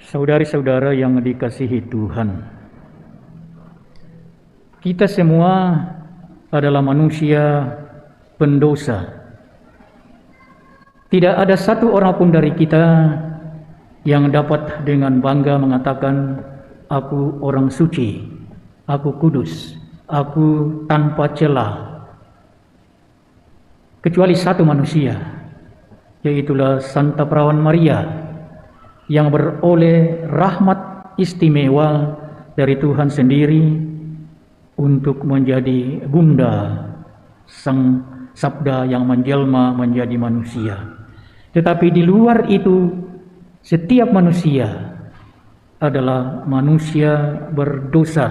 Saudari-saudara yang dikasihi Tuhan, kita semua adalah manusia pendosa. Tidak ada satu orang pun dari kita yang dapat dengan bangga mengatakan, aku orang suci, aku kudus, aku tanpa celah. Kecuali satu manusia, yaitulah Santa Perawan Maria, yang beroleh rahmat istimewa dari Tuhan sendiri untuk menjadi bunda Sang Sabda yang menjelma menjadi manusia. Tetapi di luar itu, setiap manusia adalah manusia berdosa.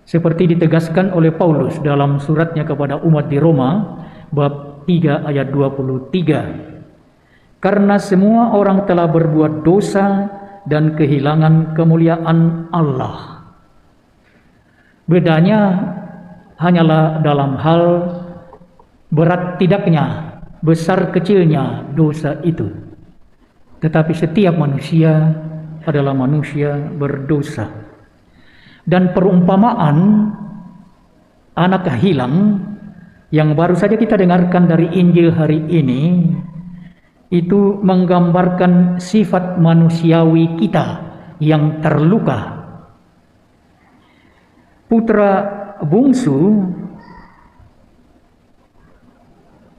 Seperti ditegaskan oleh Paulus dalam suratnya kepada umat di Roma, bab 3 ayat 23. Karena semua orang telah berbuat dosa dan kehilangan kemuliaan Allah. Bedanya hanyalah dalam hal berat tidaknya, besar kecilnya dosa itu. Tetapi setiap manusia adalah manusia berdosa. Dan perumpamaan anak hilang yang baru saja kita dengarkan dari Injil hari ini, itu menggambarkan sifat manusiawi kita yang terluka. Putra bungsu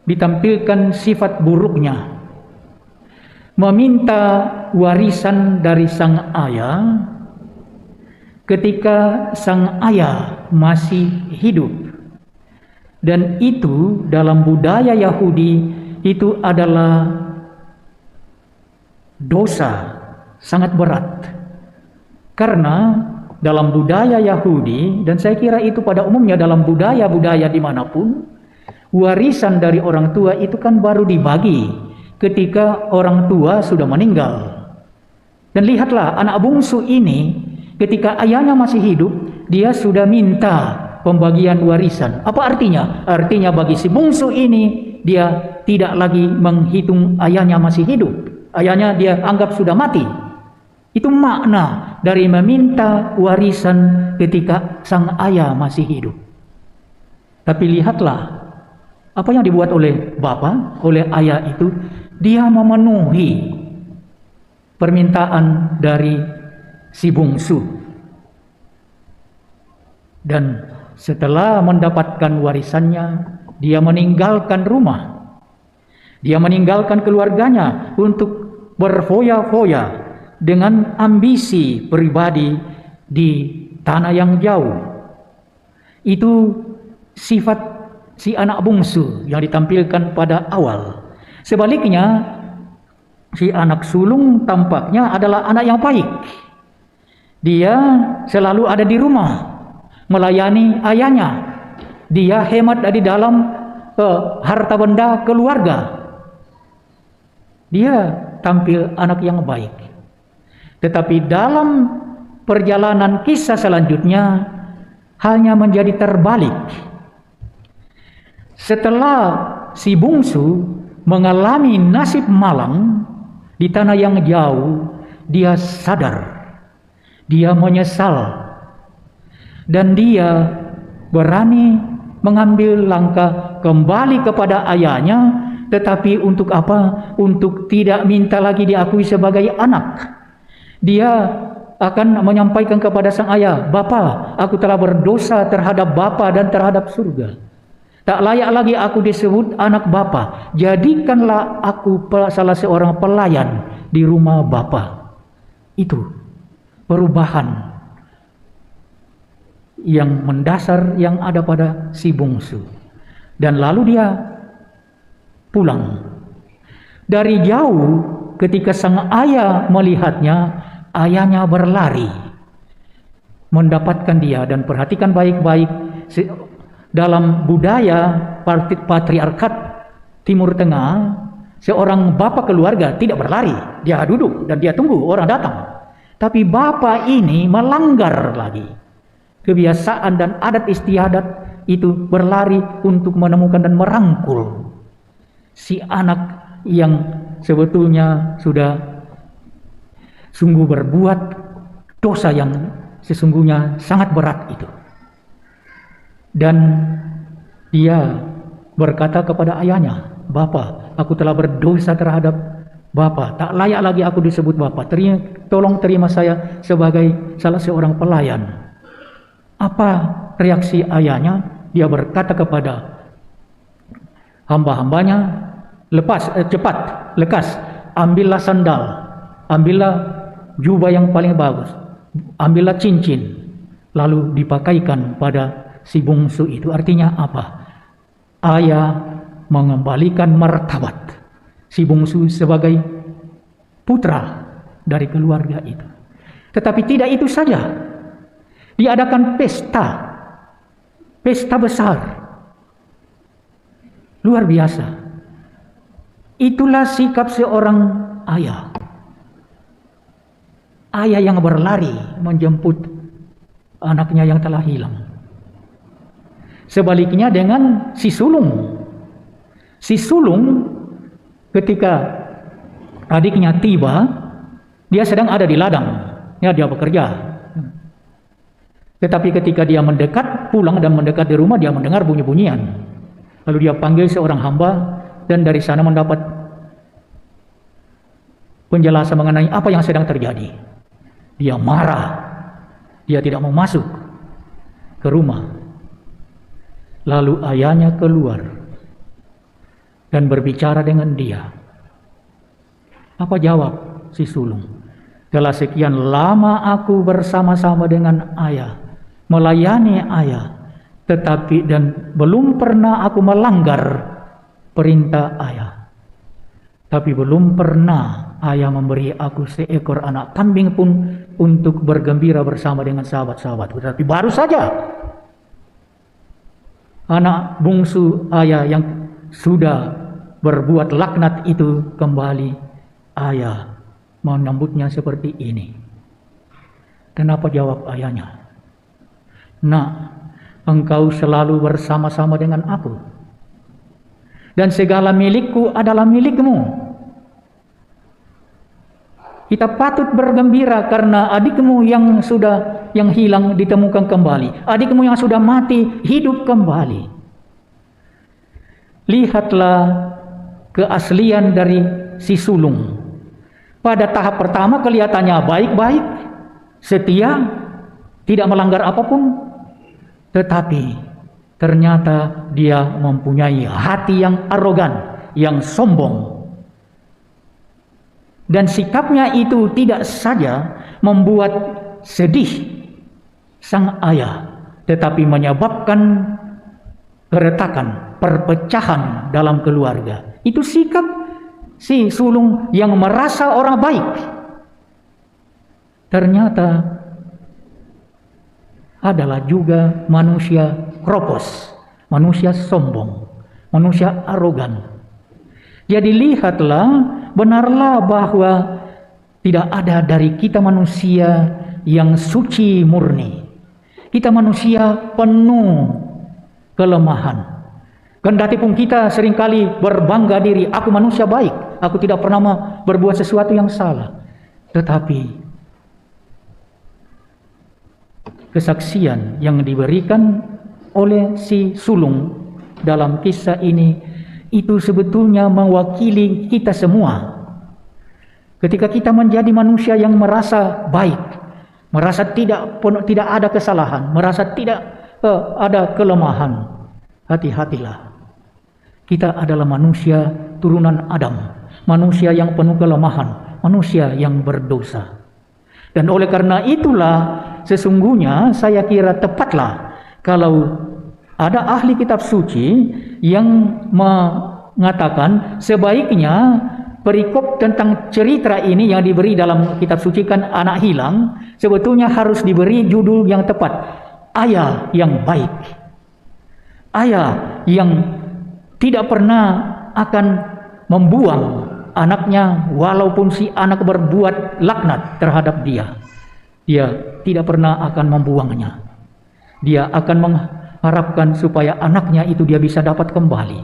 ditampilkan sifat buruknya, meminta warisan dari sang ayah ketika sang ayah masih hidup. Dan itu dalam budaya Yahudi itu adalah dosa sangat berat. Karena dalam budaya Yahudi, dan saya kira itu pada umumnya dalam budaya-budaya dimanapun, warisan dari orang tua itu kan baru dibagi ketika orang tua sudah meninggal. Dan lihatlah anak bungsu ini, ketika ayahnya masih hidup, dia sudah minta pembagian warisan. Apa artinya? Artinya bagi si bungsu ini, dia tidak lagi menghitung ayahnya masih hidup. Ayahnya dia anggap sudah mati. Itu makna dari meminta warisan ketika sang ayah masih hidup. Tapi lihatlah apa yang dibuat oleh bapa, oleh ayah itu. Dia memenuhi permintaan dari si bungsu. Dan setelah mendapatkan warisannya, dia meninggalkan rumah. Dia meninggalkan keluarganya untuk berfoya-foya dengan ambisi pribadi di tanah yang jauh. Itu sifat si anak bungsu yang ditampilkan pada awal. Sebaliknya, si anak sulung tampaknya adalah anak yang baik. Dia selalu ada di rumah, melayani ayahnya. Dia hemat dari dalam harta benda keluarga. Dia tampil anak yang baik. Tetapi dalam perjalanan kisah selanjutnya hanya menjadi terbalik. Setelah si bungsu mengalami nasib malang di tanah yang jauh, dia sadar, dia menyesal, dan dia berani mengambil langkah kembali kepada ayahnya. Tetapi untuk apa? Untuk tidak minta lagi diakui sebagai anak. Dia akan menyampaikan kepada sang ayah, "Bapa, aku telah berdosa terhadap Bapa dan terhadap surga. Tak layak lagi aku disebut anak Bapa. Jadikanlah aku salah seorang pelayan di rumah Bapa." Itu perubahan yang mendasar yang ada pada si bungsu. Dan lalu dia pulang. Dari jauh ketika sang ayah melihatnya, ayahnya berlari mendapatkan dia. Dan perhatikan baik-baik, dalam budaya patriarkat Timur Tengah, seorang bapak keluarga tidak berlari, dia duduk dan dia tunggu orang datang. Tapi bapak ini melanggar lagi kebiasaan dan adat istiadat itu, berlari untuk menemukan dan merangkul si anak yang sebetulnya sungguh berbuat dosa yang sesungguhnya sangat berat itu. Dan dia berkata kepada ayahnya, "Bapa, aku telah berdosa terhadap Bapa, tak layak lagi aku disebut Bapa. Tolong terima saya sebagai salah seorang pelayan." Apa reaksi ayahnya? Dia berkata kepada hamba-hambanya, cepat, lekas, ambillah sandal, ambillah jubah yang paling bagus, ambillah cincin, lalu dipakaikan pada si bungsu itu. Artinya apa? Ayah mengembalikan martabat si bungsu sebagai putra dari keluarga itu. Tetapi tidak itu saja. Diadakan pesta besar. Luar biasa. Itulah sikap seorang ayah. Ayah yang berlari menjemput anaknya yang telah hilang. Sebaliknya dengan si sulung. Si sulung ketika adiknya tiba, dia sedang ada di ladang. Ya, dia bekerja. Tetapi ketika dia mendekat, pulang dan mendekat di rumah, dia mendengar bunyi-bunyian. Lalu dia panggil seorang hamba dan dari sana mendapat penjelasan mengenai apa yang sedang terjadi. Dia marah. Dia tidak mau masuk ke rumah. Lalu ayahnya keluar dan berbicara dengan dia. Apa jawab si sulung? "Telah sekian lama aku bersama-sama dengan ayah, melayani ayah, tetapi dan belum pernah aku melanggar perintah ayah. Tapi belum pernah ayah memberi aku seekor anak kambing pun untuk bergembira bersama dengan sahabat-sahabatku. Tetapi baru saja anak bungsu ayah yang sudah berbuat laknat itu kembali, ayah menyambutnya seperti ini." Dan apa jawab ayahnya? "Nak, engkau selalu bersama-sama dengan aku, dan segala milikku adalah milikmu. Kita patut bergembira karena adikmu yang hilang ditemukan kembali. Adikmu yang sudah mati hidup kembali. Lihatlah keaslian dari si sulung. Pada tahap pertama kelihatannya baik-baik, setia, tidak melanggar apapun. Tetapi ternyata dia mempunyai hati yang arogan, yang sombong. Dan sikapnya itu tidak saja membuat sedih sang ayah, tetapi menyebabkan keretakan, perpecahan dalam keluarga. Itu sikap si sulung yang merasa orang baik. Ternyata adalah juga manusia kropos, manusia sombong, manusia arogan. Jadi lihatlah, benarlah bahwa tidak ada dari kita manusia yang suci murni. Kita manusia penuh kelemahan. Kendati pun kita seringkali berbangga diri, aku manusia baik, aku tidak pernah berbuat sesuatu yang salah. Tetapi kesaksian yang diberikan oleh si sulung dalam kisah ini itu sebetulnya mewakili kita semua. Ketika kita menjadi manusia yang merasa baik, merasa tidak ada kesalahan, merasa tidak ada kelemahan, hati-hatilah. Kita adalah manusia turunan Adam, manusia yang penuh kelemahan, manusia yang berdosa. Dan oleh karena itulah sesungguhnya saya kira tepatlah kalau ada ahli kitab suci yang mengatakan sebaiknya perikop tentang cerita ini yang diberi dalam kitab suci kan anak hilang, sebetulnya harus diberi judul yang tepat, ayah yang baik. Ayah yang tidak pernah akan membuang anaknya walaupun si anak berbuat laknat terhadap dia. Dia tidak pernah akan membuangnya. Dia akan mengharapkan supaya anaknya itu dia bisa dapat kembali.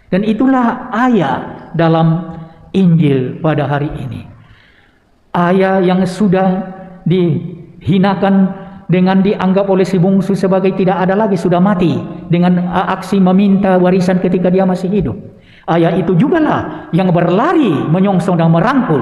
Dan itulah ayah dalam Injil pada hari ini. ayah yang sudah dihinakan dengan dianggap oleh si bungsu sebagai tidak ada lagi, sudah mati dengan aksi meminta warisan ketika dia masih hidup. Ayah itu jugalah yang berlari menyongsong dan merangkul.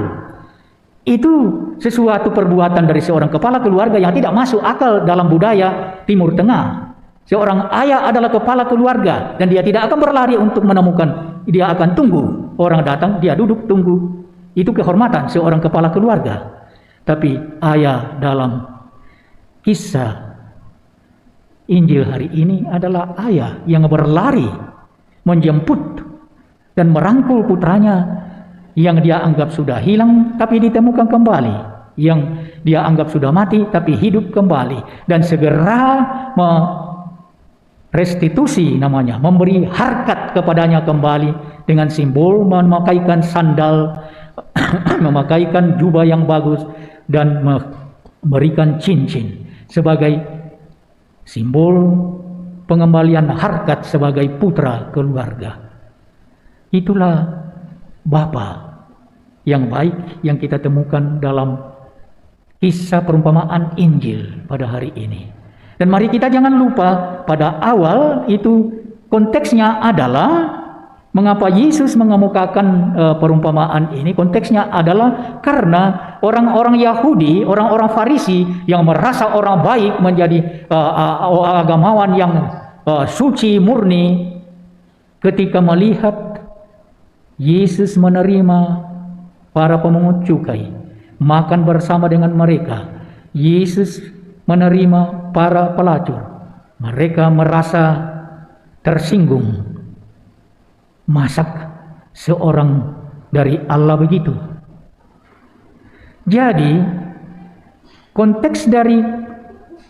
Itu sesuatu perbuatan dari seorang kepala keluarga yang tidak masuk akal dalam budaya Timur Tengah. Seorang ayah adalah kepala keluarga dan dia tidak akan berlari untuk menemukan, dia akan tunggu orang datang, dia duduk tunggu. Itu kehormatan seorang kepala keluarga. Tapi ayah dalam kisah Injil hari ini adalah ayah yang berlari menjemput dan merangkul putranya yang dia anggap sudah hilang tapi ditemukan kembali, yang dia anggap sudah mati tapi hidup kembali, dan segera restitusi namanya, memberi harkat kepadanya kembali dengan simbol memakaikan sandal, memakaikan jubah yang bagus dan memberikan cincin sebagai simbol pengembalian harkat sebagai putra keluarga. Itulah Bapa yang baik yang kita temukan dalam kisah perumpamaan Injil pada hari ini. Dan mari kita jangan lupa, pada awal itu konteksnya adalah mengapa Yesus mengemukakan perumpamaan ini. Konteksnya adalah karena orang-orang Yahudi, orang-orang Farisi yang merasa orang baik, menjadi agamawan yang suci murni, ketika melihat Yesus menerima para pemungut cukai, makan bersama dengan mereka. Yesus menerima para pelacur. Mereka merasa tersinggung. Masak seorang dari Allah begitu. Jadi, konteks dari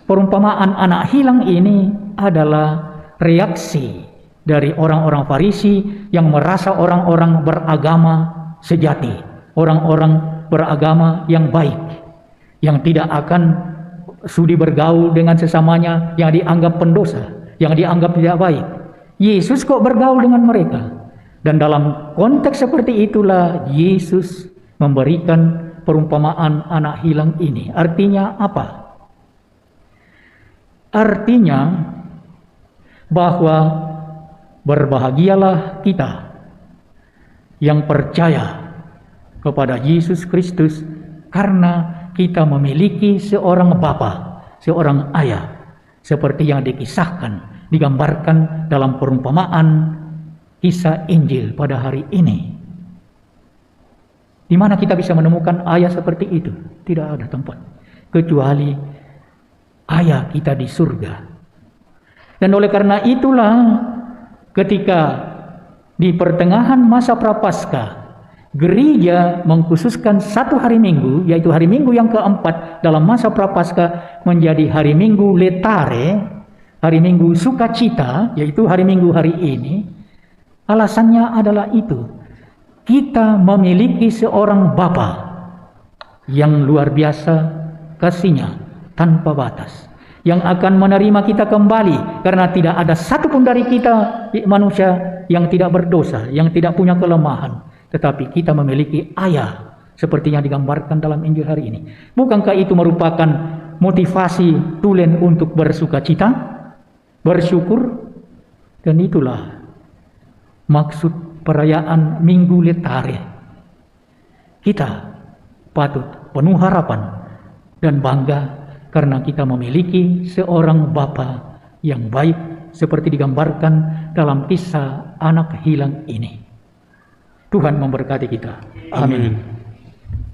perumpamaan anak hilang ini adalah reaksi dari orang-orang Farisi yang merasa orang-orang beragama sejati, orang-orang beragama yang baik, yang tidak akan sudi bergaul dengan sesamanya yang dianggap pendosa, yang dianggap tidak baik. Yesus kok bergaul dengan mereka? Dan dalam konteks seperti itulah Yesus memberikan perumpamaan anak hilang ini. Artinya apa? Artinya bahwa berbahagialah kita yang percaya kepada Yesus Kristus, karena kita memiliki seorang Bapa, seorang ayah, seperti yang dikisahkan, digambarkan dalam perumpamaan kisah Injil pada hari ini. Di mana kita bisa menemukan ayah seperti itu? Tidak ada tempat kecuali ayah kita di surga. Dan oleh karena itulah, ketika di pertengahan masa Prapaskah, gereja mengkhususkan satu hari Minggu, yaitu hari Minggu yang keempat dalam masa Prapaskah, menjadi hari Minggu Letare, hari Minggu sukacita, yaitu hari Minggu hari ini. Alasannya adalah itu. Kita memiliki seorang Bapa yang luar biasa kasihnya tanpa batas, yang akan menerima kita kembali, karena tidak ada satupun dari kita manusia yang tidak berdosa, yang tidak punya kelemahan. Tetapi kita memiliki ayah seperti yang digambarkan dalam Injil hari ini. Bukankah itu merupakan motivasi tulen untuk bersukacita, bersyukur? Dan itulah maksud perayaan Minggu Letare. Kita patut penuh harapan dan bangga karena kita memiliki seorang Bapa yang baik seperti digambarkan dalam kisah anak hilang ini. Tuhan memberkati kita. Amin.